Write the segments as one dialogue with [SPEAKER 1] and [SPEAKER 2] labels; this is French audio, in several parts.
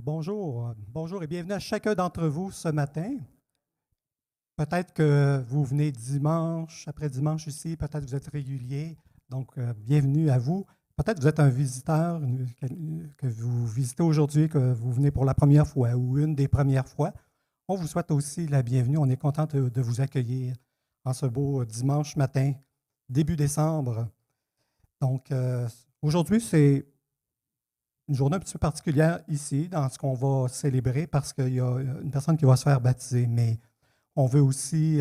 [SPEAKER 1] Bonjour et bienvenue à chacun d'entre vous ce matin. Peut-être que vous venez dimanche après dimanche ici, peut-être que vous êtes régulier, donc bienvenue à vous. Peut-être que vous êtes un visiteur, que vous visitez aujourd'hui, que vous venez pour la première fois ou une des premières fois. On vous souhaite aussi la bienvenue. On est content de vous accueillir en ce beau dimanche matin, début décembre. Donc, aujourd'hui, c'est une journée un petit peu particulière ici, dans ce qu'on va célébrer, parce qu'il y a une personne qui va se faire baptiser. Mais on veut aussi,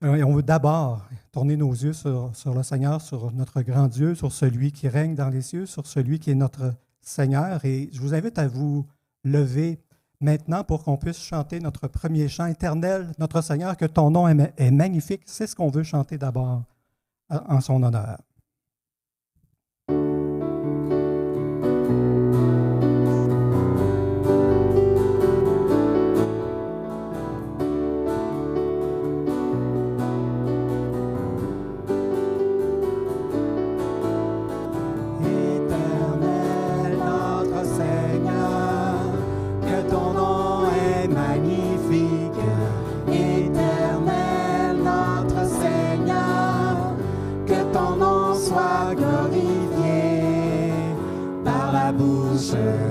[SPEAKER 1] on veut d'abord tourner nos yeux sur le Seigneur, sur notre grand Dieu, sur celui qui règne dans les cieux, sur celui qui est notre Seigneur. Et je vous invite à vous lever maintenant pour qu'on puisse chanter notre premier chant éternel, notre Seigneur, que ton nom est magnifique. C'est ce qu'on veut chanter d'abord en son honneur.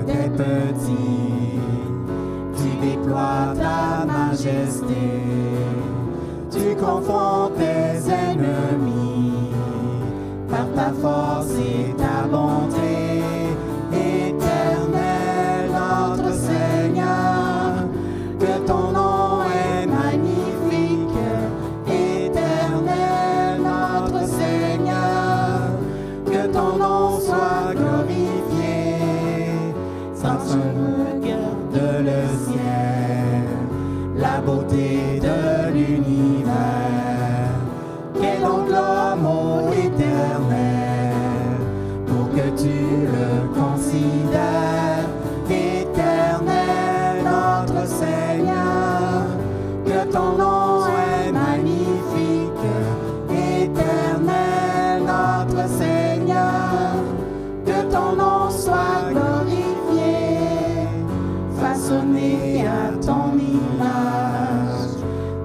[SPEAKER 2] Des petits, tu déploies ta majesté, tu confonds tes ennemis par ta force et ta bonté. Éternel notre Seigneur, que ton nom est magnifique. Éternel notre Seigneur, que ton nom soit glorifié. Regarde le ciel, la beauté de l'univers. Quel donc l'homme, ô Éternel, pour que tu le considères. Éternel notre Seigneur, que ton nom est magnifique. Éternel notre Seigneur, que ton nom soit glorifié. Façonné à ton image,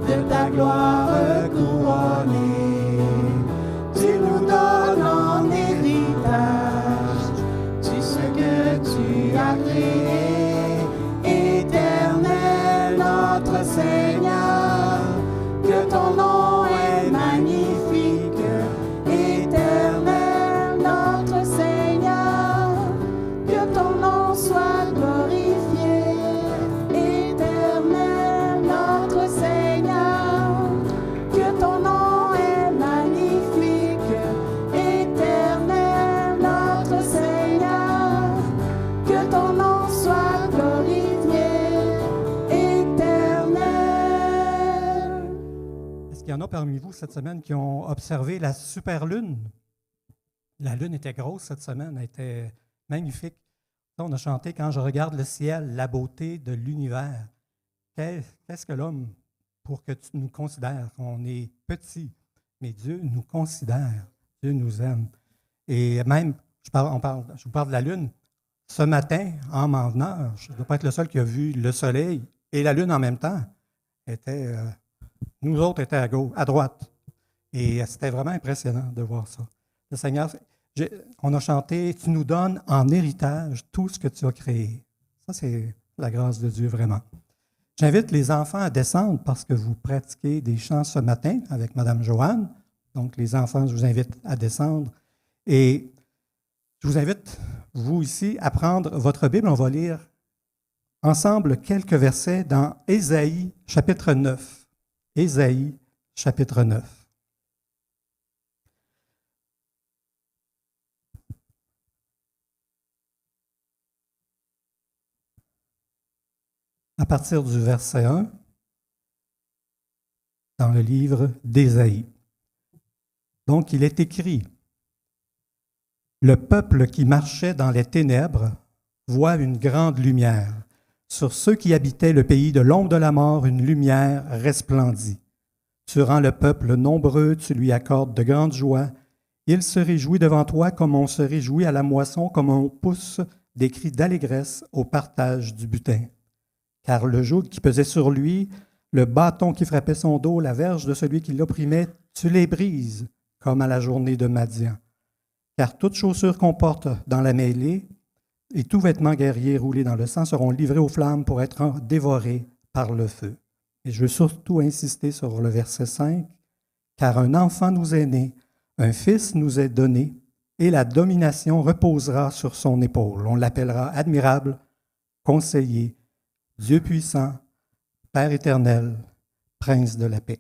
[SPEAKER 2] de ta gloire couronnée, tu nous donnes en héritage tout ce que tu as créé. Éternel notre Seigneur, que ton nom est magnifique. Éternel notre Seigneur, que ton nom soit glorifié.
[SPEAKER 1] Il y en a parmi vous cette semaine qui ont observé la super lune. La lune était grosse cette semaine, elle était magnifique. On a chanté « Quand je regarde le ciel, la beauté de l'univers ». Qu'est-ce que l'homme pour que tu nous considères? On est petit, mais Dieu nous considère, Dieu nous aime. Et même, je vous parle de la lune. Ce matin, en m'en venant, je ne dois pas être le seul qui a vu le soleil et la lune en même temps. Nous autres étions à droite. Et c'était vraiment impressionnant de voir ça. Le Seigneur, on a chanté « Tu nous donnes en héritage tout ce que tu as créé ». Ça, c'est la grâce de Dieu, vraiment. J'invite les enfants à descendre parce que vous pratiquez des chants ce matin avec Mme Joanne. Donc, les enfants, je vous invite à descendre. Et je vous invite, vous ici, à prendre votre Bible. On va lire ensemble quelques versets dans Ésaïe, chapitre 9. Ésaïe, chapitre 9. À partir du verset 1, dans le livre d'Ésaïe. Donc, il est écrit « Le peuple qui marchait dans les ténèbres voit une grande lumière. Sur ceux qui habitaient le pays de l'ombre de la mort, une lumière resplendit. Tu rends le peuple nombreux, tu lui accordes de grandes joies. Il se réjouit devant toi comme on se réjouit à la moisson, comme on pousse des cris d'allégresse au partage du butin. Car le joug qui pesait sur lui, le bâton qui frappait son dos, la verge de celui qui l'opprimait, tu les brises, comme à la journée de Madian. Car toute chaussure qu'on porte dans la mêlée et tout vêtement guerrier roulé dans le sang seront livrés aux flammes pour être dévorés par le feu. Et je veux surtout insister sur le verset 5, « Car un enfant nous est né, un fils nous est donné, et la domination reposera sur son épaule. On l'appellera admirable, conseiller, Dieu puissant, Père éternel, Prince de la paix. »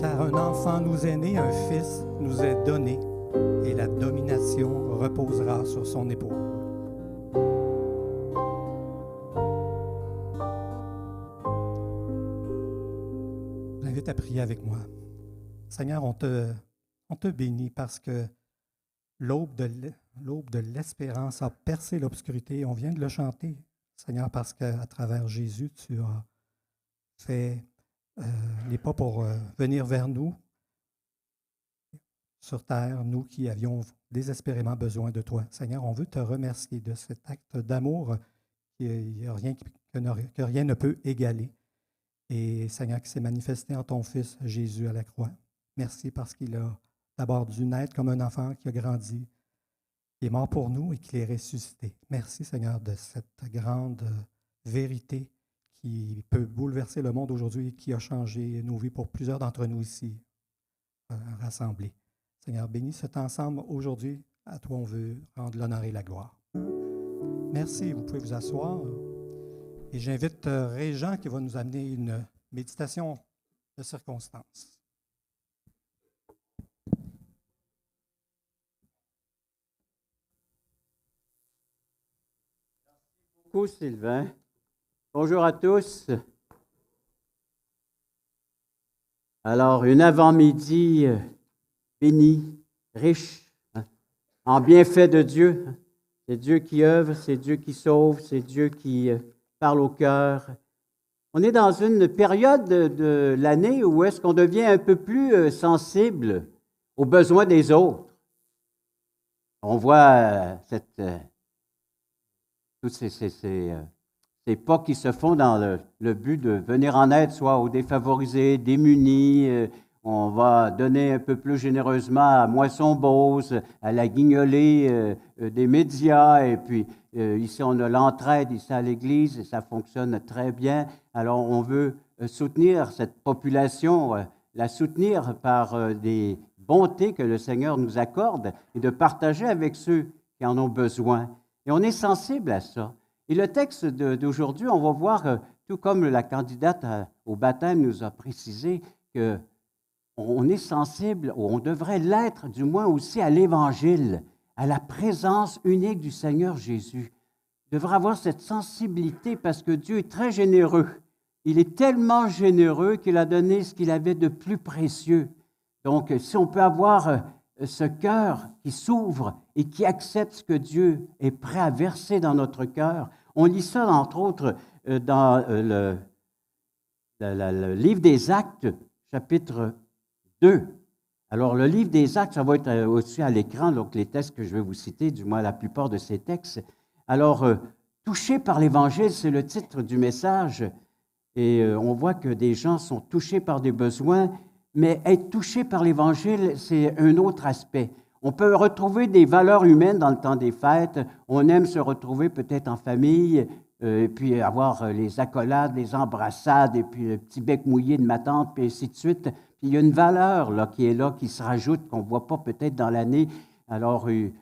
[SPEAKER 1] Car un enfant nous est né, un fils nous est donné, et la domination reposera sur son épaule. Je t'invite à prier avec moi. Seigneur, on te bénit parce que l'aube de l'espérance a percé l'obscurité. On vient de le chanter, Seigneur, parce qu'à travers Jésus, tu as fait les pas pour venir vers nous sur terre, nous qui avions désespérément besoin de toi. Seigneur, on veut te remercier de cet acte d'amour que rien ne peut égaler. Et Seigneur, qui s'est manifesté en ton Fils Jésus à la croix. Merci parce qu'il a d'abord dû naître comme un enfant qui a grandi, qui est mort pour nous et qui est ressuscité. Merci Seigneur de cette grande vérité qui peut bouleverser le monde aujourd'hui et qui a changé nos vies pour plusieurs d'entre nous ici rassemblés. Seigneur, bénis cet ensemble aujourd'hui. À toi, on veut rendre l'honneur et la gloire. Merci, vous pouvez vous asseoir. Et j'invite Régent qui va nous amener une méditation de circonstance.
[SPEAKER 3] Merci beaucoup, Sylvain. Bonjour à tous. Alors, une avant-midi bénie, riche, en bienfaits de Dieu. C'est Dieu qui œuvre, c'est Dieu qui sauve, c'est Dieu qui parle au cœur. On est dans une période de l'année où est-ce qu'on devient un peu plus sensible aux besoins des autres. On voit tous ces pas qui se font dans le but de venir en aide, soit aux défavorisés, démunis. On va donner un peu plus généreusement à Moisson-Beauce, à la guignolée des médias. Et puis, ici, on a l'entraide, ici à l'Église, et ça fonctionne très bien. Alors, on veut soutenir cette population, la soutenir par des bontés que le Seigneur nous accorde et de partager avec ceux qui en ont besoin. Et on est sensible à ça. Et le texte d'aujourd'hui, on va voir, tout comme la candidate au baptême nous a précisé, qu'on est sensible, ou on devrait l'être du moins aussi à l'Évangile, à la présence unique du Seigneur Jésus. On devrait avoir cette sensibilité parce que Dieu est très généreux. Il est tellement généreux qu'il a donné ce qu'il avait de plus précieux. Donc, si on peut avoir ce cœur qui s'ouvre et qui accepte ce que Dieu est prêt à verser dans notre cœur. On lit ça, entre autres, dans le livre des Actes, chapitre 2. Alors, le livre des Actes, ça va être aussi à l'écran, donc les textes que je vais vous citer, du moins la plupart de ces textes. Alors, touché par l'Évangile, c'est le titre du message. Et on voit que des gens sont touchés par des besoins, mais être touché par l'Évangile, c'est un autre aspect. On peut retrouver des valeurs humaines dans le temps des fêtes. On aime se retrouver peut-être en famille, et puis avoir les accolades, les embrassades, et puis le petit bec mouillé de ma tante, puis ainsi de suite. Puis il y a une valeur là, qui se rajoute, qu'on ne voit pas peut-être dans l'année. Alors, il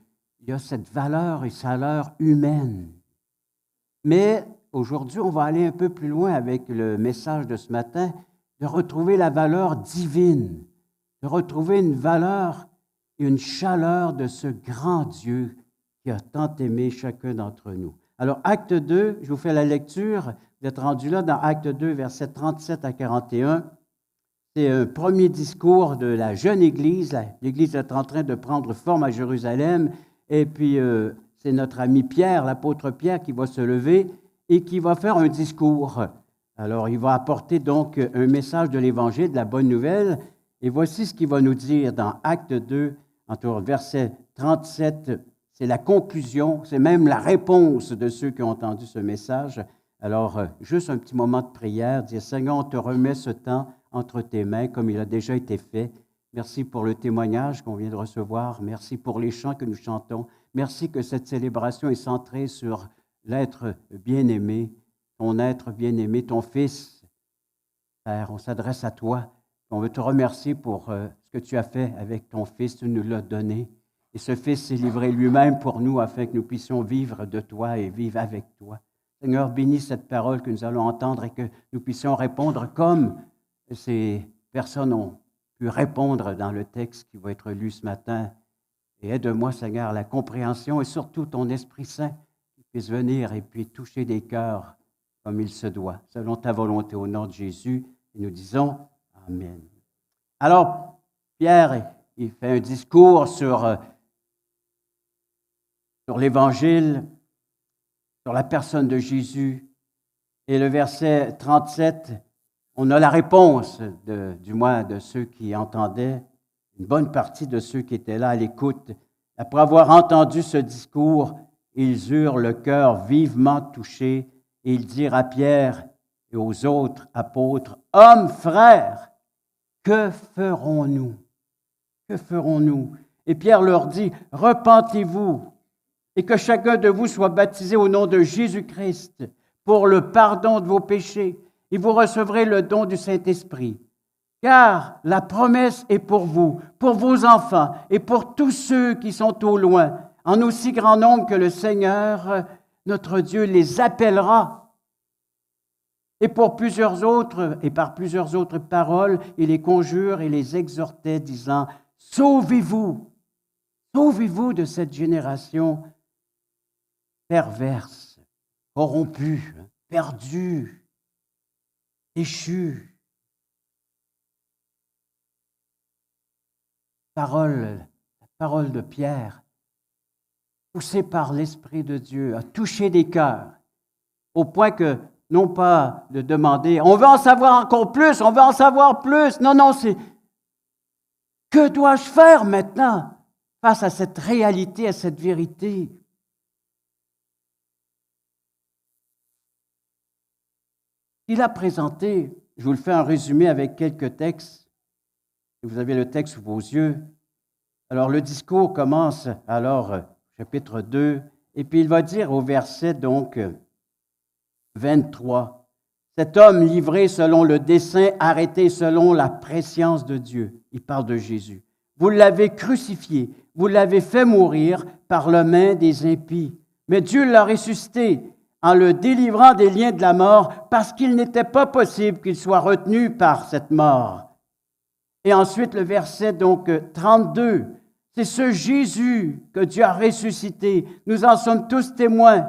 [SPEAKER 3] y a cette valeur et valeur humaine. Mais aujourd'hui, on va aller un peu plus loin avec le message de ce matin, de retrouver la valeur divine, de retrouver une valeur et une chaleur de ce grand Dieu qui a tant aimé chacun d'entre nous. Alors, Acte 2, je vous fais la lecture. Vous êtes rendu là dans Acte 2, versets 37 à 41. C'est un premier discours de la jeune Église. L'Église est en train de prendre forme à Jérusalem. Et puis, c'est notre ami Pierre, l'apôtre Pierre, qui va se lever et qui va faire un discours. Alors, il va apporter donc un message de l'Évangile, de la bonne nouvelle. Et voici ce qu'il va nous dire dans Acte 2, entre verset 37. C'est la conclusion, c'est même la réponse de ceux qui ont entendu ce message. Alors, juste un petit moment de prière, dire « Seigneur, on te remet ce temps entre tes mains, comme il a déjà été fait. Merci pour le témoignage qu'on vient de recevoir. Merci pour les chants que nous chantons. Merci que cette célébration est centrée sur l'être bien-aimé, ton être bien-aimé, ton Fils. Père, on s'adresse à toi. On veut te remercier pour ce que tu as fait avec ton Fils. Tu nous l'as donné. Et ce Fils s'est livré lui-même pour nous afin que nous puissions vivre de toi et vivre avec toi. Seigneur, bénis cette parole que nous allons entendre et que nous puissions répondre comme ces personnes ont pu répondre dans le texte qui va être lu ce matin. Et aide-moi, Seigneur, à la compréhension et surtout ton Esprit Saint qui puisse venir et puis toucher des cœurs comme il se doit, selon ta volonté, au nom de Jésus. Et nous disons Amen. Alors, Pierre, il fait un discours sur l'Évangile, sur la personne de Jésus. Et le verset 37, on a la réponse, du moins de ceux qui entendaient, une bonne partie de ceux qui étaient là à l'écoute. Après avoir entendu ce discours, ils eurent le cœur vivement touché et ils dirent à Pierre et aux autres apôtres, « Hommes, frères, que ferons-nous? Que ferons-nous? » Et Pierre leur dit, « Repentez-vous et que chacun de vous soit baptisé au nom de Jésus-Christ pour le pardon de vos péchés, et vous recevrez le don du Saint-Esprit. Car la promesse est pour vous, pour vos enfants et pour tous ceux qui sont au loin, en aussi grand nombre que le Seigneur, notre Dieu, les appellera. » Et par plusieurs autres paroles, il les conjure et les exhortait, disant, « Sauvez-vous, sauvez-vous de cette génération perverse, corrompue, perdue, déchue. » La parole de Pierre, poussée par l'Esprit de Dieu, a touché des cœurs, au point que, non pas de demander, on veut en savoir encore plus, on veut en savoir plus. Non, c'est, que dois-je faire maintenant face à cette réalité, à cette vérité? Il a présenté, je vous le fais en résumé avec quelques textes. Vous avez le texte sous vos yeux. Alors, le discours commence, chapitre 2, et puis il va dire au verset, 23, « Cet homme livré selon le dessein, arrêté selon la prescience de Dieu. » Il parle de Jésus. « Vous l'avez crucifié, vous l'avez fait mourir par la main des impies. Mais Dieu l'a ressuscité en le délivrant des liens de la mort, parce qu'il n'était pas possible qu'il soit retenu par cette mort. » Et ensuite, le verset 32, c'est ce Jésus que Dieu a ressuscité. Nous en sommes tous témoins,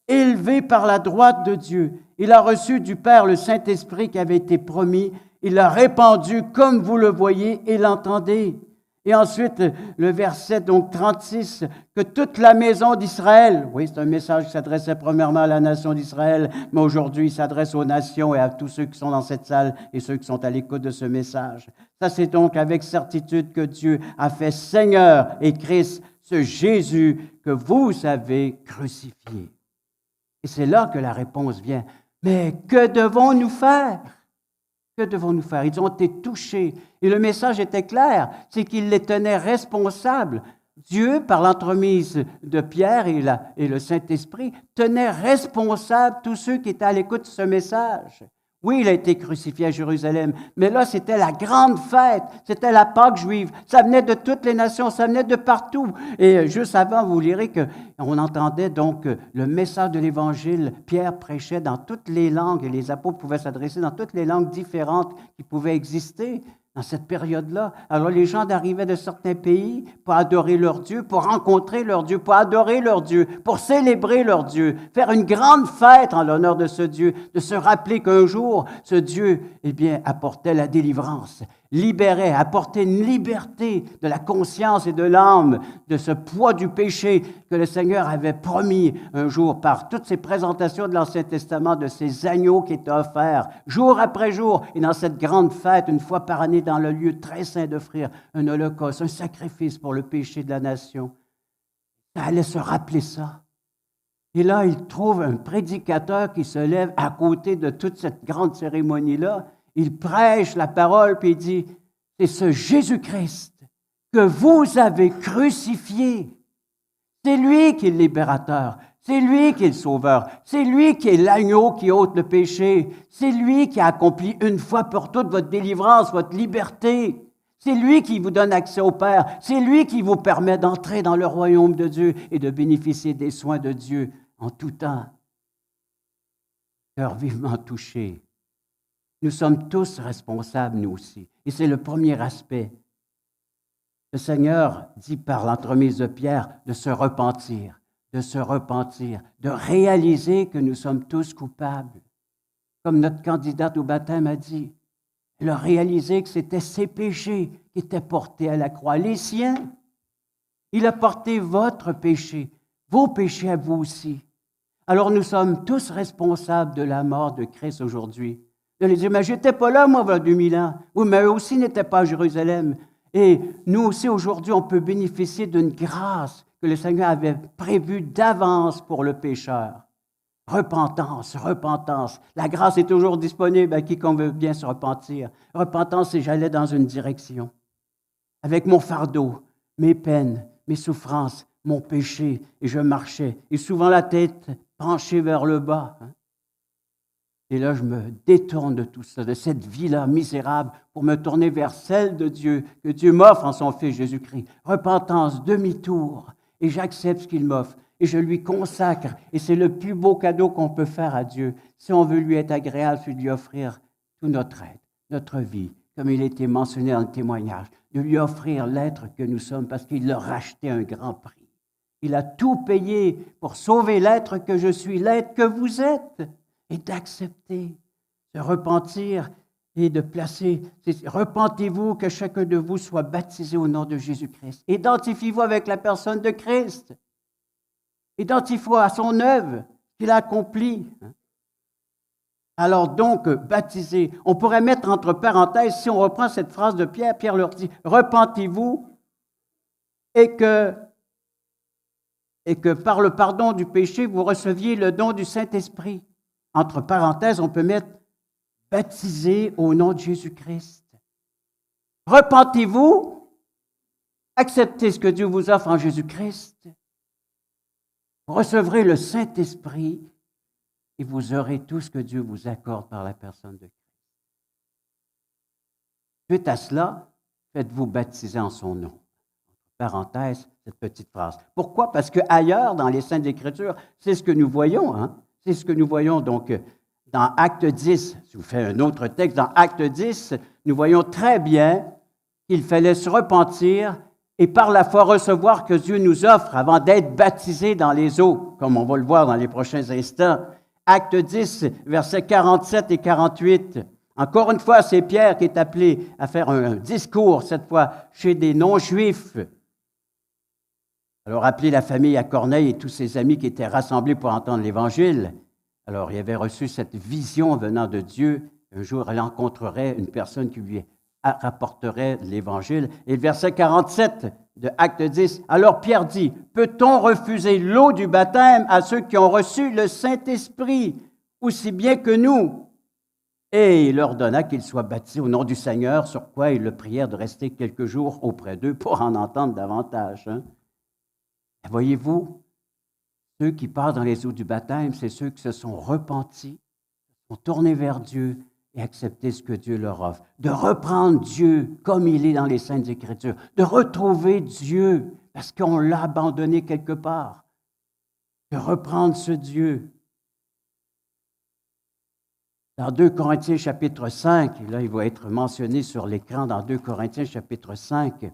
[SPEAKER 3] élevé par la droite de Dieu. Il a reçu du Père le Saint-Esprit qui avait été promis. Il l'a répandu comme vous le voyez et l'entendez. Et ensuite, le verset 36, que toute la maison d'Israël, oui, c'est un message qui s'adressait premièrement à la nation d'Israël, mais aujourd'hui, il s'adresse aux nations et à tous ceux qui sont dans cette salle et ceux qui sont à l'écoute de ce message. Ça, c'est donc avec certitude que Dieu a fait Seigneur et Christ, ce Jésus que vous avez crucifié. Et c'est là que la réponse vient. Mais que devons-nous faire? Que devons-nous faire? Ils ont été touchés. Et le message était clair, c'est qu'il les tenait responsables. Dieu, par l'entremise de Pierre et le Saint-Esprit, tenait responsables tous ceux qui étaient à l'écoute de ce message. Oui, il a été crucifié à Jérusalem, mais là, c'était la grande fête, c'était la Pâque juive. Ça venait de toutes les nations, ça venait de partout. Et juste avant, vous lirez qu'on entendait donc le message de l'Évangile. Pierre prêchait dans toutes les langues et les apôtres pouvaient s'adresser dans toutes les langues différentes qui pouvaient exister dans cette période-là. Alors, les gens arrivaient de certains pays pour adorer leur Dieu, pour rencontrer leur Dieu, pour adorer leur Dieu, pour célébrer leur Dieu, faire une grande fête en l'honneur de ce Dieu, de se rappeler qu'un jour, ce Dieu, apportait la délivrance, libérait, apportait une liberté de la conscience et de l'âme, de ce poids du péché que le Seigneur avait promis un jour par toutes ces présentations de l'Ancien Testament, de ces agneaux qui étaient offerts jour après jour, et dans cette grande fête, une fois par année, dans le lieu très saint, d'offrir un holocauste, un sacrifice pour le péché de la nation. Ça allait se rappeler ça. Et là, il trouve un prédicateur qui se lève à côté de toute cette grande cérémonie-là. Il prêche la parole, puis il dit, c'est ce Jésus-Christ que vous avez crucifié. C'est lui qui est le libérateur. C'est lui qui est le sauveur. C'est lui qui est l'agneau qui ôte le péché. C'est lui qui a accompli une fois pour toutes votre délivrance, votre liberté. C'est lui qui vous donne accès au Père. C'est lui qui vous permet d'entrer dans le royaume de Dieu et de bénéficier des soins de Dieu en tout temps. Cœur vivement touché. Nous sommes tous responsables, nous aussi. Et c'est le premier aspect. Le Seigneur dit par l'entremise de Pierre de se repentir, de réaliser que nous sommes tous coupables. Comme notre candidate au baptême a dit, elle a réalisé que c'était ses péchés qui étaient portés à la croix, les siens. Il a porté votre péché, vos péchés à vous aussi. Alors nous sommes tous responsables de la mort de Christ aujourd'hui. De les dire, mais je n'étais pas là, moi, il y a 2000 ans. Oui, mais eux aussi n'étaient pas à Jérusalem. Et nous aussi, aujourd'hui, on peut bénéficier d'une grâce que le Seigneur avait prévue d'avance pour le pécheur. Repentance, repentance. La grâce est toujours disponible à quiconque veut bien se repentir. Repentance, c'est j'allais dans une direction. Avec mon fardeau, mes peines, mes souffrances, mon péché, et je marchais. Et souvent la tête penchée vers le bas. Et là, je me détourne de tout ça, de cette vie-là misérable, pour me tourner vers celle de Dieu, que Dieu m'offre en son Fils Jésus-Christ. Repentance, demi-tour, et j'accepte ce qu'il m'offre, et je lui consacre, et c'est le plus beau cadeau qu'on peut faire à Dieu. Si on veut lui être agréable, c'est de lui offrir tout notre aide, notre vie, comme il a été mentionné dans le témoignage, de lui offrir l'être que nous sommes, parce qu'il l'a racheté à un grand prix. Il a tout payé pour sauver l'être que je suis, l'être que vous êtes. Et d'accepter, de repentir et de placer. Repentez-vous que chacun de vous soit baptisé au nom de Jésus-Christ. Identifiez-vous avec la personne de Christ. Identifiez-vous à son œuvre qu'il a accomplie. Alors donc, baptisé. On pourrait mettre entre parenthèses, si on reprend cette phrase de Pierre, Pierre leur dit, repentez-vous et que par le pardon du péché, vous receviez le don du Saint-Esprit. Entre parenthèses, on peut mettre « baptisé au nom de Jésus-Christ ». Repentez-vous, acceptez ce que Dieu vous offre en Jésus-Christ, vous recevrez le Saint-Esprit et vous aurez tout ce que Dieu vous accorde par la personne de Christ. Suite à cela, faites-vous baptiser en son nom. Entre parenthèses, cette petite phrase. Pourquoi? Parce qu'ailleurs, dans les Saintes Écritures, c'est ce que nous voyons, C'est ce que nous voyons donc dans Acte 10. Je vous fais un autre texte. Dans Acte 10, nous voyons très bien qu'il fallait se repentir et par la foi recevoir que Dieu nous offre avant d'être baptisés dans les eaux, comme on va le voir dans les prochains instants. Acte 10, versets 47 et 48. Encore une fois, c'est Pierre qui est appelé à faire un discours, cette fois chez des non-juifs. Alors, appelez la famille à Corneille et tous ses amis qui étaient rassemblés pour entendre l'Évangile. Alors, il avait reçu cette vision venant de Dieu. Un jour, elle rencontrerait une personne qui lui rapporterait l'Évangile. Et le verset 47 de Acte 10, alors Pierre dit, « Peut-on refuser l'eau du baptême à ceux qui ont reçu le Saint-Esprit, aussi bien que nous? » Et il leur donna qu'ils soient baptisés au nom du Seigneur, sur quoi ils le prièrent de rester quelques jours auprès d'eux pour en entendre davantage. Voyez-vous, ceux qui passent dans les eaux du baptême, c'est ceux qui se sont repentis, sont tournés vers Dieu et accepté ce que Dieu leur offre. De reprendre Dieu comme il est dans les Saintes Écritures, de retrouver Dieu parce qu'on l'a abandonné quelque part, de reprendre ce Dieu. Dans 2 Corinthiens chapitre 5, et là il va être mentionné sur l'écran dans 2 Corinthiens chapitre 5,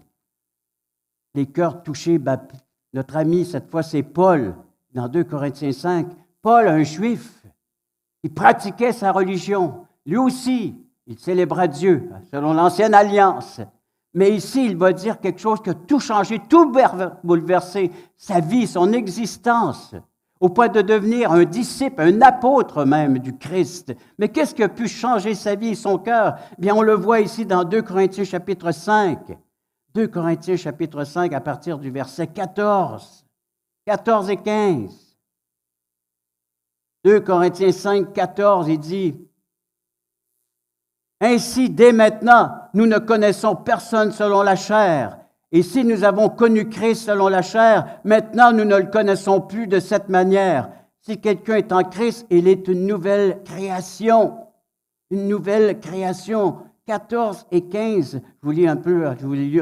[SPEAKER 3] les cœurs touchés, notre ami, cette fois, c'est Paul, dans 2 Corinthiens 5. Paul, un juif, qui pratiquait sa religion. Lui aussi, il célébrait Dieu, selon l'ancienne alliance. Mais ici, il va dire quelque chose qui a tout changé, tout bouleversé, sa vie, son existence, au point de devenir un disciple, un apôtre même du Christ. Mais qu'est-ce qui a pu changer sa vie et son cœur? Bien, on le voit ici dans 2 Corinthiens chapitre 5. 2 Corinthiens chapitre 5 à partir du verset 14 et 15. 2 Corinthiens 5, 14, il dit, « Ainsi, dès maintenant, nous ne connaissons personne selon la chair. Et si nous avons connu Christ selon la chair, maintenant nous ne le connaissons plus de cette manière. Si quelqu'un est en Christ, il est une nouvelle création. » Une nouvelle création. 14 et 15, je vous lis un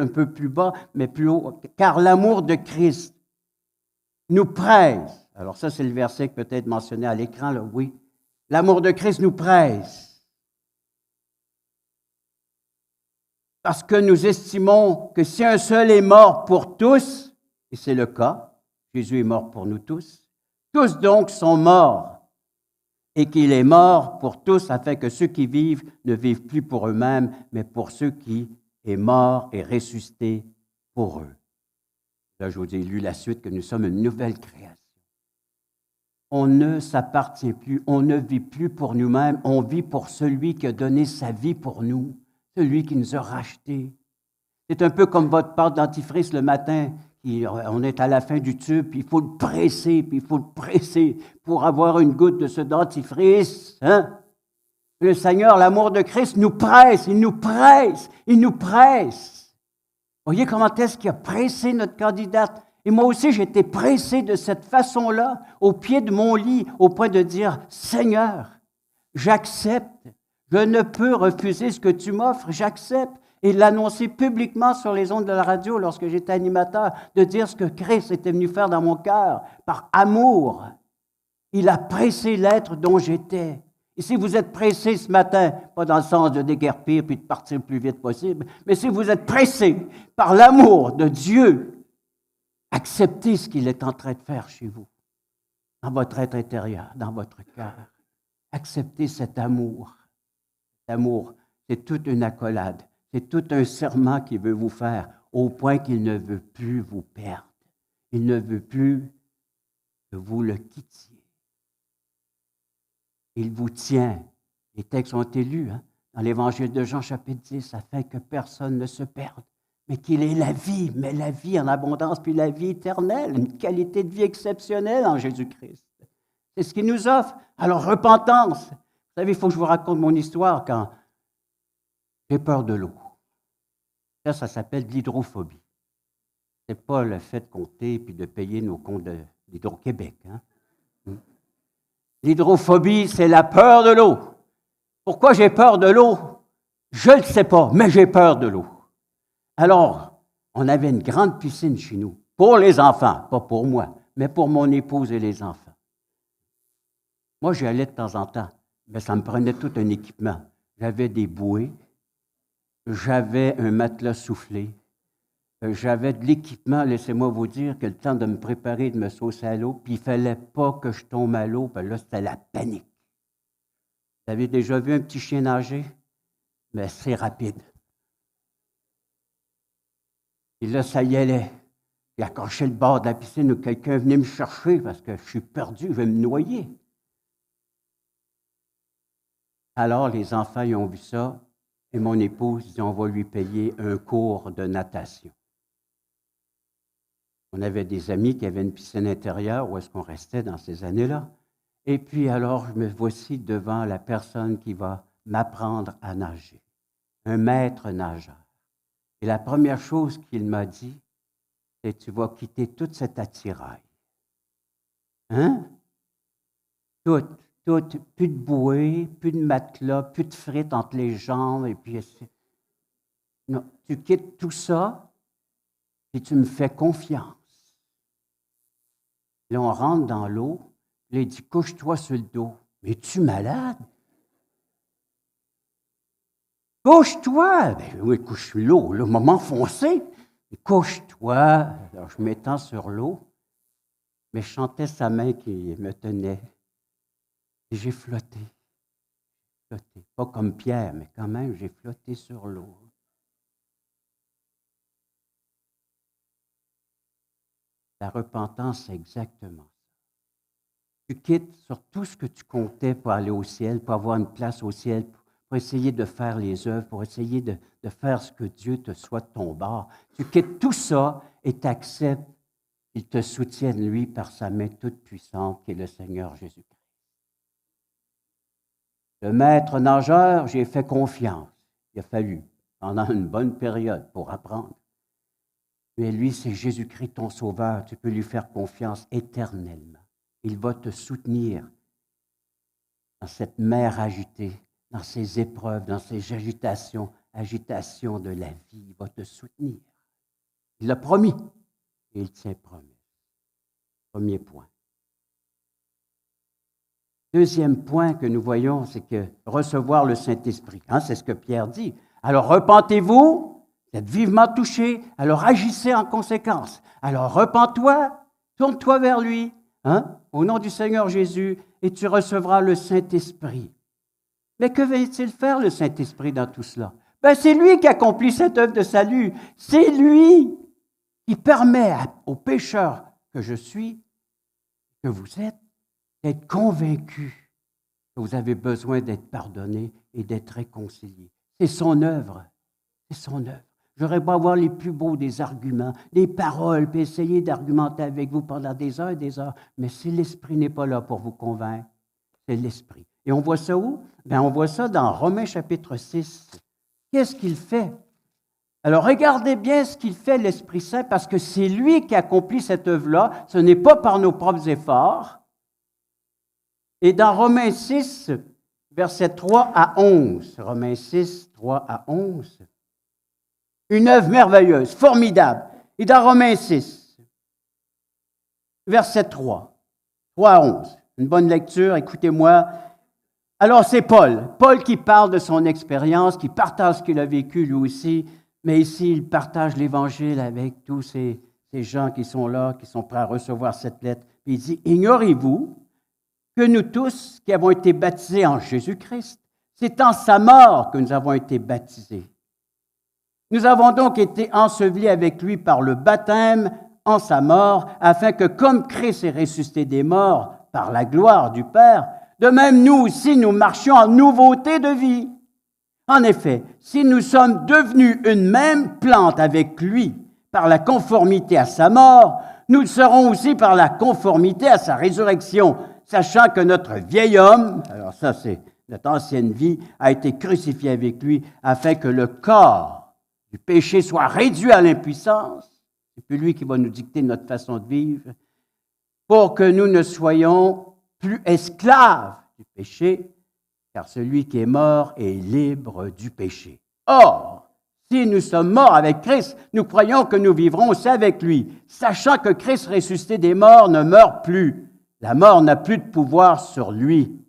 [SPEAKER 3] peu plus bas, mais plus haut. « Car l'amour de Christ nous presse. » Alors ça, c'est le verset que peut-être mentionné à l'écran, là, oui. « L'amour de Christ nous presse. parce que nous estimons que si un seul est mort pour tous, et c'est le cas, Jésus est mort pour nous tous donc sont morts, et qu'il est mort pour tous, afin que ceux qui vivent ne vivent plus pour eux-mêmes, mais pour ceux qui est mort et ressuscité pour eux. Là, je vous ai lu la suite, que nous sommes une nouvelle création. On ne s'appartient plus, on ne vit plus pour nous-mêmes, on vit pour celui qui a donné sa vie pour nous, celui qui nous a rachetés. C'est un peu comme votre pâte dentifrice le matin, on est à la fin du tube, puis il faut le presser, pour avoir une goutte de ce dentifrice. Hein? Le Seigneur, l'amour de Christ, nous presse, il nous presse. Voyez comment est-ce qu'il a pressé notre candidate? Et moi aussi, j'ai été pressé de cette façon-là, au pied de mon lit, au point de dire, Seigneur, j'accepte, je ne peux refuser ce que tu m'offres, j'accepte. Et l'annoncer publiquement sur les ondes de la radio lorsque j'étais animateur, de dire ce que Christ était venu faire dans mon cœur, par amour. Il a pressé l'être dont j'étais. Et si vous êtes pressé ce matin, pas dans le sens de déguerpir puis de partir le plus vite possible, mais si vous êtes pressé par l'amour de Dieu, acceptez ce qu'il est en train de faire chez vous, dans votre être intérieur, dans votre cœur. Acceptez cet amour. L'amour, c'est toute une accolade. C'est tout un serment qu'il veut vous faire, au point qu'il ne veut plus vous perdre. Il ne veut plus que vous le quittiez. Il vous tient. Les textes ont été lus dans l'Évangile de Jean, chapitre 10, afin que personne ne se perde, mais qu'il ait la vie, mais la vie en abondance, puis la vie éternelle, une qualité de vie exceptionnelle en Jésus-Christ. C'est ce qu'il nous offre. Alors, repentance. Vous savez, il faut que je vous raconte mon histoire quand j'ai peur de l'eau. Ça s'appelle de l'hydrophobie. Ce n'est pas le fait de compter et de payer nos comptes d'Hydro-Québec. L'hydrophobie, c'est la peur de l'eau. Pourquoi j'ai peur de l'eau? Je ne le sais pas, mais j'ai peur de l'eau. Alors, on avait une grande piscine chez nous, pour les enfants, pas pour moi, mais pour mon épouse et les enfants. Moi, j'y allais de temps en temps, mais ça me prenait tout un équipement. J'avais des bouées, j'avais un matelas soufflé, j'avais de l'équipement, laissez-moi vous dire que le temps de me préparer, de me saucer à l'eau, puis il ne fallait pas que je tombe à l'eau, puis là, c'était la panique. Vous avez déjà vu un petit chien nager? Mais c'est rapide. Et là, ça y allait. Il accrochait le bord de la piscine où quelqu'un venait me chercher parce que je suis perdu, je vais me noyer. Alors, les enfants, ils ont vu ça, et mon épouse dit, on va lui payer un cours de natation. On avait des amis qui avaient une piscine intérieure, où est-ce qu'on restait dans ces années-là. Et puis alors, je me voici devant la personne qui va m'apprendre à nager, un maître nageur. Et la première chose qu'il m'a dit, c'est « Tu vas quitter toute cette attirail. » Hein? Tout, plus de bouée, plus de matelas, plus de frites entre les jambes, et puis... Non, tu quittes tout ça, et tu me fais confiance. Là, on rentre dans l'eau, là, il dit, couche-toi sur le dos. Mais es-tu malade? Couche-toi! Ben oui, couche sur l'eau, le moment foncé. Couche-toi. Alors, je m'étends sur l'eau, mais je sentais sa main qui me tenait. Et j'ai flotté. Pas comme Pierre, mais quand même, j'ai flotté sur l'eau. La repentance, c'est exactement ça. Tu quittes sur tout ce que tu comptais pour aller au ciel, pour avoir une place au ciel, pour essayer de faire les œuvres, pour essayer de faire ce que Dieu te souhaite de ton bord. Tu quittes tout ça et tu acceptes qu'il te soutienne, lui, par sa main toute puissante, qui est le Seigneur Jésus-Christ. Le maître nageur, j'ai fait confiance. Il a fallu, pendant une bonne période, pour apprendre. Mais lui, c'est Jésus-Christ, ton sauveur. Tu peux lui faire confiance éternellement. Il va te soutenir dans cette mer agitée, dans ces épreuves, dans ces agitations de la vie. Il va te soutenir. Il l'a promis et il tient promesse. Premier point. Deuxième point que nous voyons, c'est que recevoir le Saint-Esprit. C'est ce que Pierre dit. Alors, repentez-vous Vous êtes vivement touché, alors agissez en conséquence. Alors repens-toi, tourne-toi vers lui, hein, au nom du Seigneur Jésus, et tu recevras le Saint-Esprit. Mais que va-t-il faire, le Saint-Esprit, dans tout cela? Ben, c'est lui qui accomplit cette œuvre de salut. C'est lui qui permet aux pécheurs que je suis, que vous êtes, d'être convaincus que vous avez besoin d'être pardonnés et d'être réconciliés. C'est son œuvre. C'est son œuvre. J'aurais beau avoir les plus beaux des arguments, des paroles, puis essayer d'argumenter avec vous pendant des heures et des heures, mais si l'Esprit n'est pas là pour vous convaincre, c'est l'Esprit. Et on voit ça où? Bien, on voit ça dans Romains chapitre 6. Qu'est-ce qu'il fait? Alors, regardez bien ce qu'il fait, l'Esprit Saint, parce que c'est lui qui accomplit cette œuvre-là. Ce n'est pas par nos propres efforts. Et dans Romains 6, versets 3 à 11, Romains 6, 3 à 11, une œuvre merveilleuse, formidable. Et dans Romains 6, verset 3 à 11, une bonne lecture, écoutez-moi. Alors, c'est Paul qui parle de son expérience, qui partage ce qu'il a vécu lui aussi, mais ici, il partage l'Évangile avec tous ces gens qui sont là, qui sont prêts à recevoir cette lettre. Puis il dit, « Ignorez-vous que nous tous qui avons été baptisés en Jésus-Christ, c'est en sa mort que nous avons été baptisés. Nous avons donc été ensevelis avec lui par le baptême en sa mort, afin que comme Christ est ressuscité des morts par la gloire du Père, de même nous aussi nous marchions en nouveauté de vie. En effet, si nous sommes devenus une même plante avec lui par la conformité à sa mort, nous le serons aussi par la conformité à sa résurrection, sachant que notre vieil homme, alors ça c'est notre ancienne vie, a été crucifié avec lui, afin que le corps du péché soit réduit à l'impuissance. C'est plus lui qui va nous dicter notre façon de vivre, pour que nous ne soyons plus esclaves du péché, car celui qui est mort est libre du péché. Or, si nous sommes morts avec Christ, nous croyons que nous vivrons aussi avec lui, sachant que Christ ressuscité des morts ne meurt plus. La mort n'a plus de pouvoir sur lui,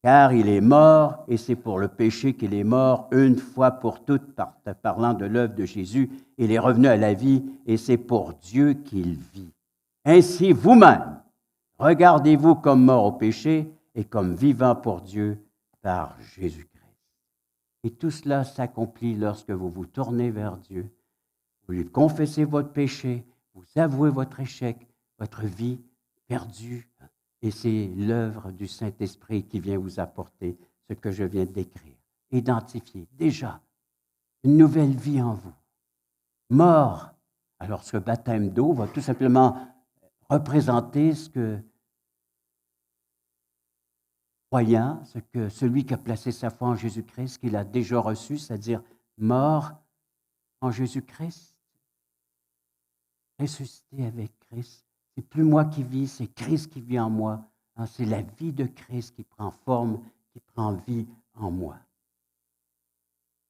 [SPEAKER 3] car il est mort, et c'est pour le péché qu'il est mort une fois pour toutes, parlant de l'œuvre de Jésus. Il est revenu à la vie, et c'est pour Dieu qu'il vit. Ainsi, vous-même, regardez-vous comme mort au péché et comme vivant pour Dieu par Jésus-Christ. Et tout cela s'accomplit lorsque vous vous tournez vers Dieu, vous lui confessez votre péché, vous avouez votre échec, votre vie perdue, et c'est l'œuvre du Saint-Esprit qui vient vous apporter ce que je viens de décrire. Identifier déjà une nouvelle vie en vous. Mort. Alors ce baptême d'eau va tout simplement représenter ce que croyant, ce que celui qui a placé sa foi en Jésus-Christ, qu'il a déjà reçu, c'est-à-dire mort en Jésus-Christ, ressuscité avec Christ. C'est plus moi qui vis, c'est Christ qui vit en moi. C'est la vie de Christ qui prend forme, qui prend vie en moi.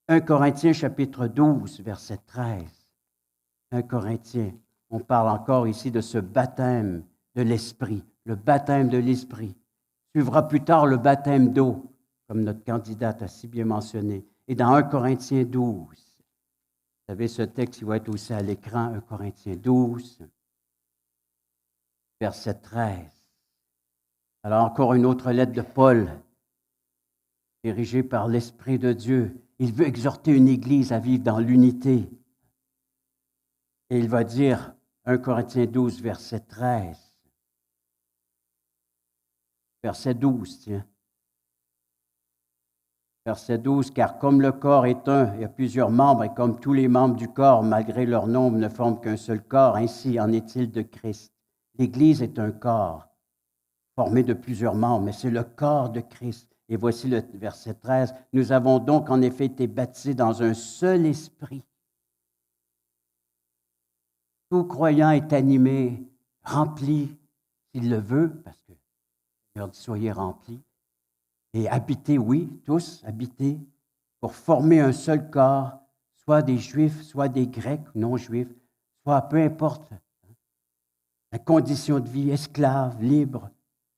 [SPEAKER 3] 1 Corinthiens chapitre 12, verset 13. 1 Corinthiens, on parle encore ici de ce baptême de l'Esprit, le baptême de l'Esprit. Suivra plus tard le baptême d'eau, comme notre candidate a si bien mentionné. Et dans 1 Corinthiens 12, vous savez, ce texte il va être aussi à l'écran, 1 Corinthiens 12, verset 13. Alors encore une autre lettre de Paul, dirigée par l'Esprit de Dieu. Il veut exhorter une Église à vivre dans l'unité. Et il va dire, 1 Corinthiens 12, verset 13, verset 12, tiens. Verset 12, « Car comme le corps est un, il y a plusieurs membres, et comme tous les membres du corps, malgré leur nombre, ne forment qu'un seul corps, ainsi en est-il de Christ. L'Église est un corps formé de plusieurs membres, mais c'est le corps de Christ. Et voici le verset 13, « Nous avons donc en effet été baptisés dans un seul esprit. » Tout croyant est animé, rempli, s'il le veut, parce que il dit « Soyez remplis. » Et habiter, oui, tous habiter, pour former un seul corps, soit des Juifs, soit des Grecs, non-Juifs, soit peu importe la condition de vie, esclave, libre,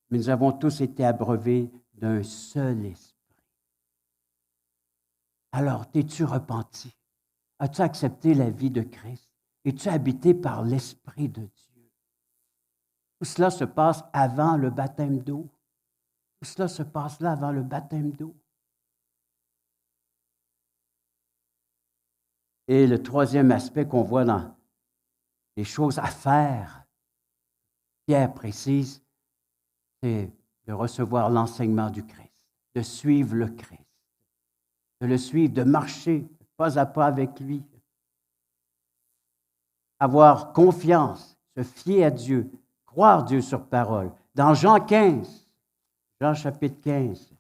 [SPEAKER 3] mais nous avons tous été abreuvés d'un seul esprit. Alors, t'es-tu repenti? As-tu accepté la vie de Christ? Es-tu habité par l'Esprit de Dieu? Tout cela se passe avant le baptême d'eau. Tout cela se passe là avant le baptême d'eau. Et le troisième aspect qu'on voit dans les choses à faire, Pierre précise, c'est de recevoir l'enseignement du Christ, de suivre le Christ, de le suivre, de marcher pas à pas avec lui, avoir confiance, se fier à Dieu, croire Dieu sur parole. Dans Jean 15, Jean chapitre 15,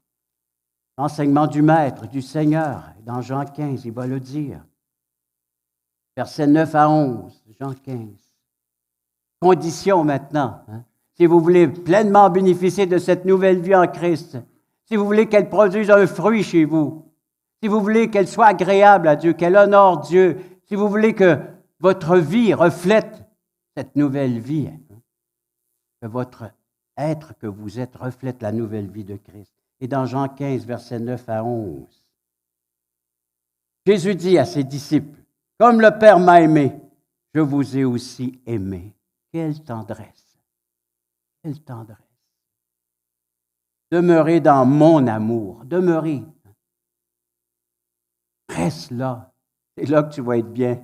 [SPEAKER 3] l'enseignement du Maître, du Seigneur, dans Jean 15, il va le dire. Versets 9 à 11, Jean 15. Condition maintenant, si vous voulez pleinement bénéficier de cette nouvelle vie en Christ, si vous voulez qu'elle produise un fruit chez vous, si vous voulez qu'elle soit agréable à Dieu, qu'elle honore Dieu, si vous voulez que votre vie reflète cette nouvelle vie, que votre être que vous êtes reflète la nouvelle vie de Christ. Et dans Jean 15, versets 9 à 11, Jésus dit à ses disciples, « Comme le Père m'a aimé, je vous ai aussi aimé. » Quelle tendresse! Quelle tendresse! Demeurez dans mon amour. Demeurez. Reste là. C'est là que tu vas être bien.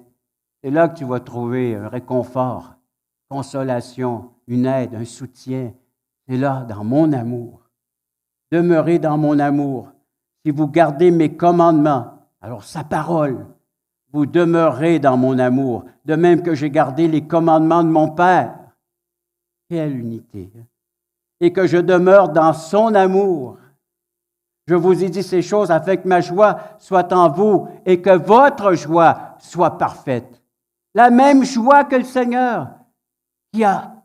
[SPEAKER 3] C'est là que tu vas trouver un réconfort, consolation, une aide, un soutien. C'est là, dans mon amour. Demeurez dans mon amour. Si vous gardez mes commandements, alors sa parole, vous demeurez dans mon amour, de même que j'ai gardé les commandements de mon Père. Quelle unité! Et que je demeure dans son amour. Je vous ai dit ces choses afin que ma joie soit en vous et que votre joie soit parfaite. La même joie que le Seigneur qui a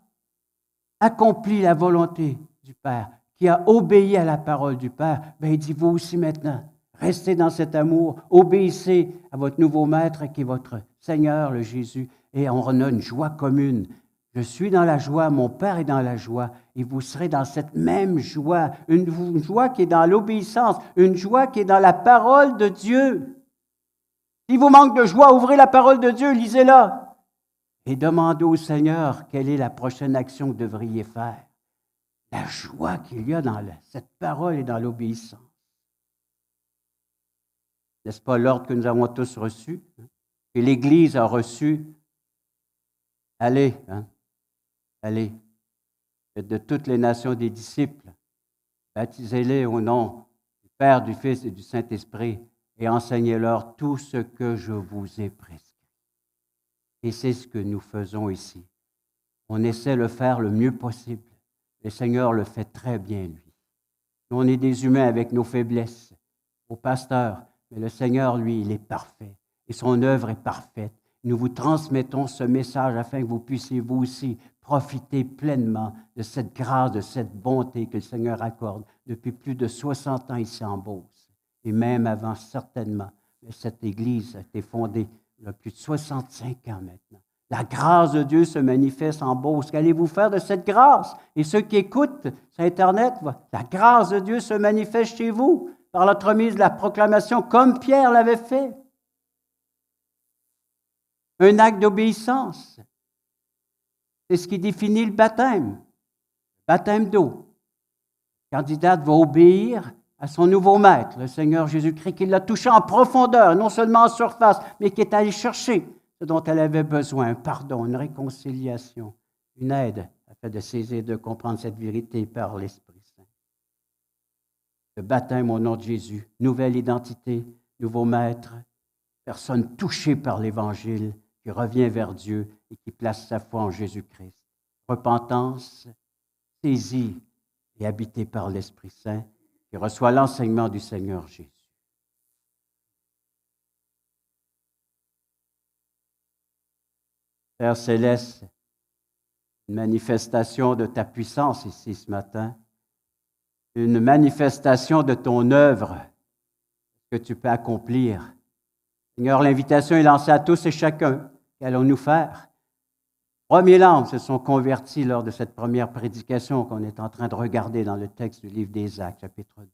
[SPEAKER 3] accompli la volonté du Père, qui a obéi à la parole du Père, il dit vous aussi maintenant. Restez dans cet amour, obéissez à votre nouveau maître qui est votre Seigneur, le Jésus, et on a une joie commune. Je suis dans la joie, mon Père est dans la joie, et vous serez dans cette même joie, une joie qui est dans l'obéissance, une joie qui est dans la parole de Dieu. S'il vous manque de joie, ouvrez la parole de Dieu, lisez-la, et demandez au Seigneur quelle est la prochaine action que vous devriez faire. La joie qu'il y a dans cette parole et dans l'obéissance. N'est-ce pas l'ordre que nous avons tous reçu? Et l'Église a reçu? Allez, allez, faites de toutes les nations des disciples, baptisez-les au nom du Père, du Fils et du Saint-Esprit, et enseignez-leur tout ce que je vous ai prescrit. Et c'est ce que nous faisons ici. On essaie de le faire le mieux possible. Le Seigneur le fait très bien, lui. Nous, on est des humains avec nos faiblesses, au pasteur. Mais le Seigneur, lui, il est parfait et son œuvre est parfaite. Nous vous transmettons ce message afin que vous puissiez vous aussi profiter pleinement de cette grâce, de cette bonté que le Seigneur accorde depuis plus de 60 ans ici en Beauce. Et même avant, certainement, cette Église a été fondée il y a plus de 65 ans maintenant. La grâce de Dieu se manifeste en Beauce. Qu'allez-vous faire de cette grâce? Et ceux qui écoutent sur Internet, la grâce de Dieu se manifeste chez vous par l'entremise de la proclamation, comme Pierre l'avait fait. Un acte d'obéissance. C'est ce qui définit le baptême. Le baptême d'eau. Le candidat va obéir à son nouveau maître, le Seigneur Jésus-Christ, qui l'a touché en profondeur, non seulement en surface, mais qui est allé chercher ce dont elle avait besoin, un pardon, une réconciliation, une aide, afin de saisir, de comprendre cette vérité par l'Esprit Saint. Le baptême au nom de Jésus, nouvelle identité, nouveau maître, personne touchée par l'Évangile, qui revient vers Dieu et qui place sa foi en Jésus-Christ. Repentance, saisie et habitée par l'Esprit Saint, qui reçoit l'enseignement du Seigneur Jésus. Père Céleste, une manifestation de ta puissance ici ce matin, une manifestation de ton œuvre que tu peux accomplir. Seigneur, l'invitation est lancée à tous et chacun. Qu'allons-nous faire? 3000 âmes se sont converties lors de cette première prédication qu'on est en train de regarder dans le texte du livre des Actes, chapitre 2.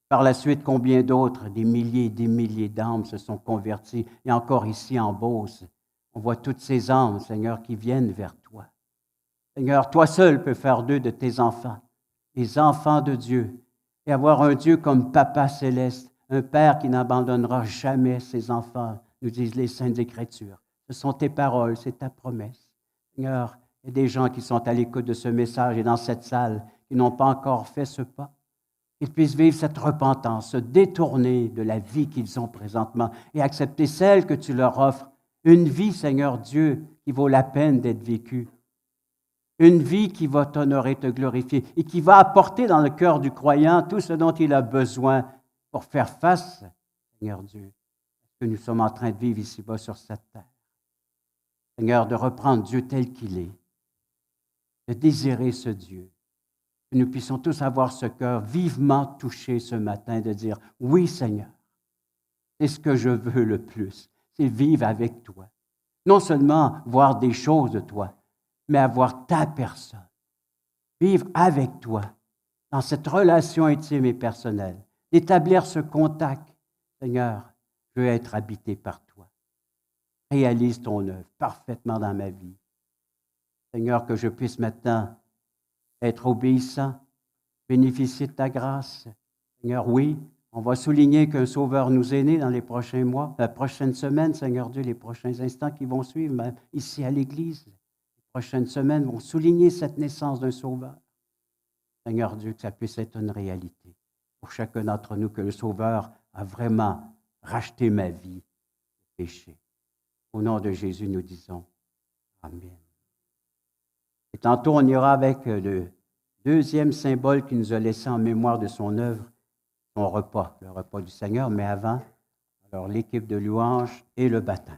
[SPEAKER 3] Par la suite, combien d'autres, des milliers et des milliers d'âmes se sont converties. Et encore ici en Beauce, on voit toutes ces âmes, Seigneur, qui viennent vers toi. Seigneur, toi seul peux faire d'eux de tes enfants, les enfants de Dieu, et avoir un Dieu comme Papa céleste, un Père qui n'abandonnera jamais ses enfants, nous disent les Saintes Écritures. Ce sont tes paroles, c'est ta promesse. Seigneur, il y a des gens qui sont à l'écoute de ce message et dans cette salle qui n'ont pas encore fait ce pas. Qu'ils puissent vivre cette repentance, se détourner de la vie qu'ils ont présentement et accepter celle que tu leur offres. Une vie, Seigneur Dieu, qui vaut la peine d'être vécue. Une vie qui va t'honorer, te glorifier et qui va apporter dans le cœur du croyant tout ce dont il a besoin pour faire face, Seigneur Dieu, à ce que nous sommes en train de vivre ici-bas sur cette terre. Seigneur, de reprendre Dieu tel qu'il est, de désirer ce Dieu. Que nous puissions tous avoir ce cœur vivement touché ce matin, de dire, oui Seigneur, c'est ce que je veux le plus, c'est vivre avec toi. Non seulement voir des choses de toi, mais avoir ta personne. Vivre avec toi, dans cette relation intime et personnelle. D'établir ce contact. Seigneur, je veux être habité par toi. Réalise ton œuvre parfaitement dans ma vie. Seigneur, que je puisse maintenant être obéissant, bénéficier de ta grâce. Seigneur, oui, on va souligner qu'un Sauveur nous est né dans les prochains mois, la prochaine semaine, Seigneur Dieu, les prochains instants qui vont suivre, même ici à l'Église. Les prochaines semaines vont souligner cette naissance d'un Sauveur. Seigneur Dieu, que ça puisse être une réalité pour chacun d'entre nous, que le Sauveur a vraiment racheté ma vie du péché. Au nom de Jésus, nous disons Amen. Et tantôt, on ira avec le deuxième symbole qui nous a laissé en mémoire de son œuvre, son repas, le repas du Seigneur, mais avant, alors l'équipe de louanges et le baptême.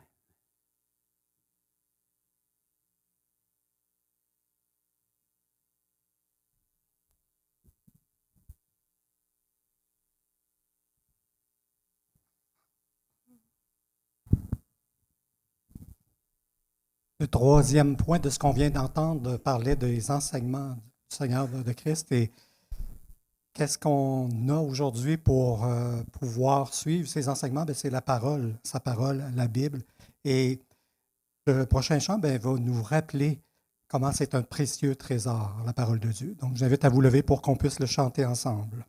[SPEAKER 1] Le troisième point de ce qu'on vient d'entendre parlait des enseignements du Seigneur de Christ et qu'est-ce qu'on a aujourd'hui pour pouvoir suivre ces enseignements? Bien, c'est la parole, sa parole, la Bible. Et le prochain chant va nous rappeler comment c'est un précieux trésor, la parole de Dieu. Donc, j'invite à vous lever pour qu'on puisse le chanter ensemble.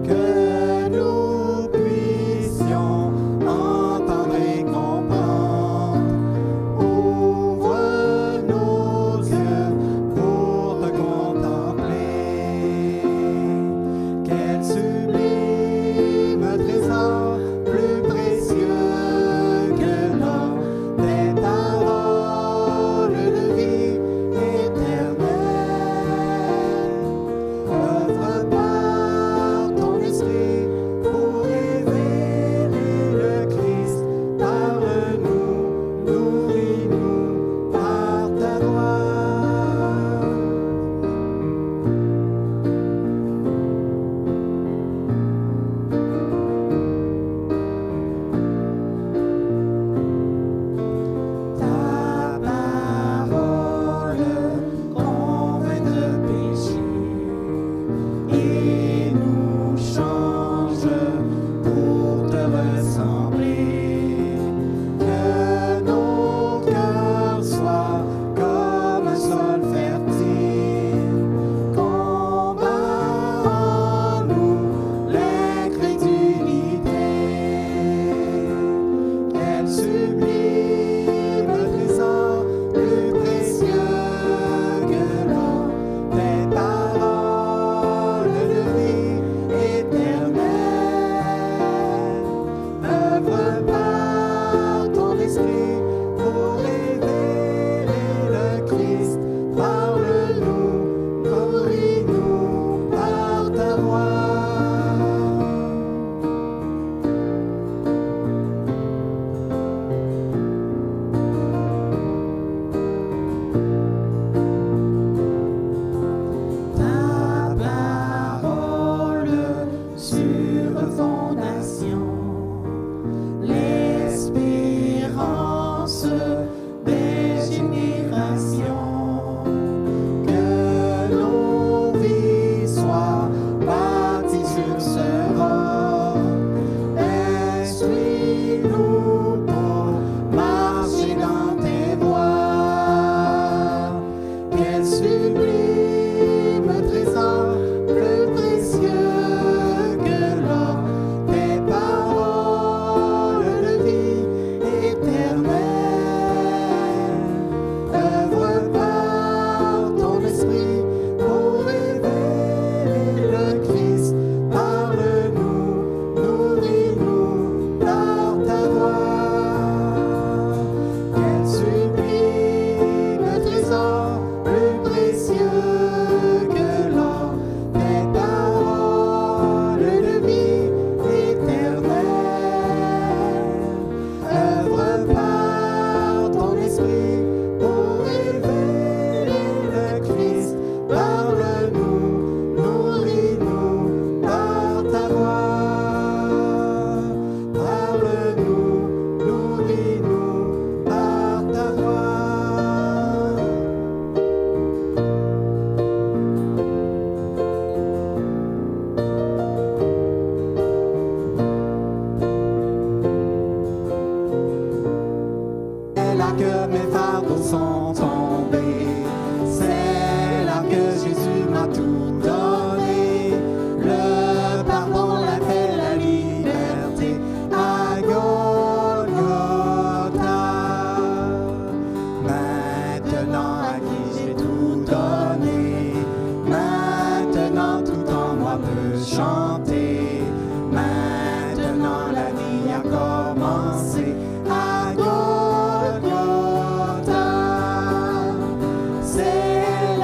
[SPEAKER 2] Que nous puissions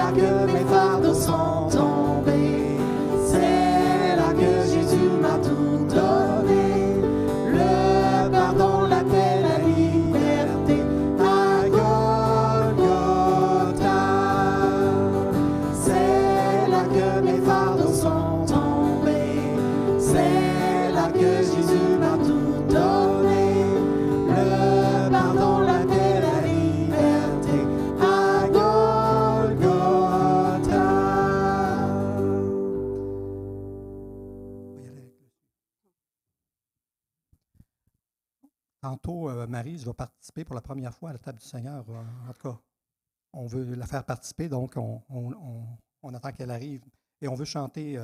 [SPEAKER 2] là que mes fardeaux sont tombés. C'est là que Jésus m'a tout donné. Le pardon, la paix, la liberté à Golgotha. C'est là que mes fardeaux sont tombés. C'est là que Jésus m'a tout donné. Le pardon, la paix, la liberté à Golgotha.
[SPEAKER 1] Tantôt, Marie va participer pour la première fois à la table du Seigneur. En tout cas, on veut la faire participer, donc on attend qu'elle arrive. Et on veut chanter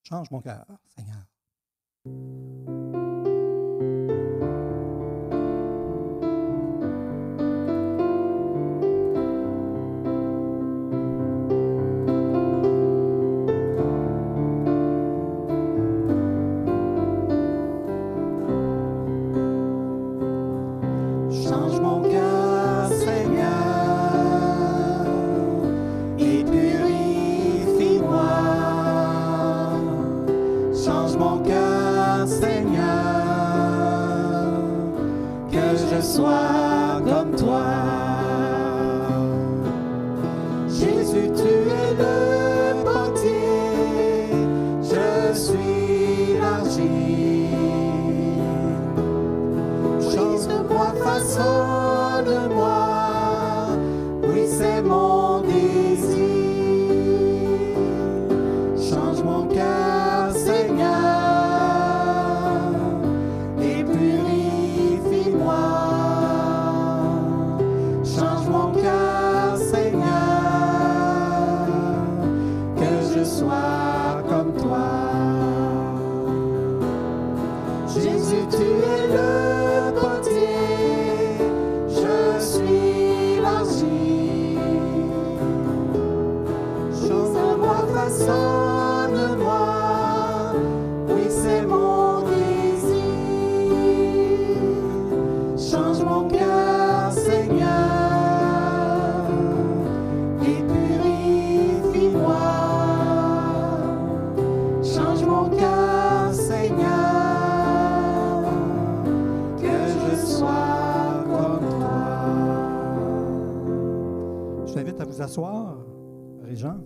[SPEAKER 1] Change mon cœur, Seigneur.
[SPEAKER 2] Change mon cœur, Seigneur, et purifie-moi. Change mon cœur, Seigneur, que je sois comme toi. Jésus, tu es le potier, je suis l'argile. Brise-moi, façonne-moi, oui c'est mon désir. Change mon cœur, Seigneur, et purifie-moi. Change mon cœur, Seigneur, que je sois comme toi. Jésus, tu es le potier, je suis l'argile. Change-moi, façonne-moi, oui c'est mon désir. Change mon cœur, Seigneur, et purifie-moi. Change mon cœur, Seigneur,
[SPEAKER 1] Je t'invite à vous asseoir, Régent.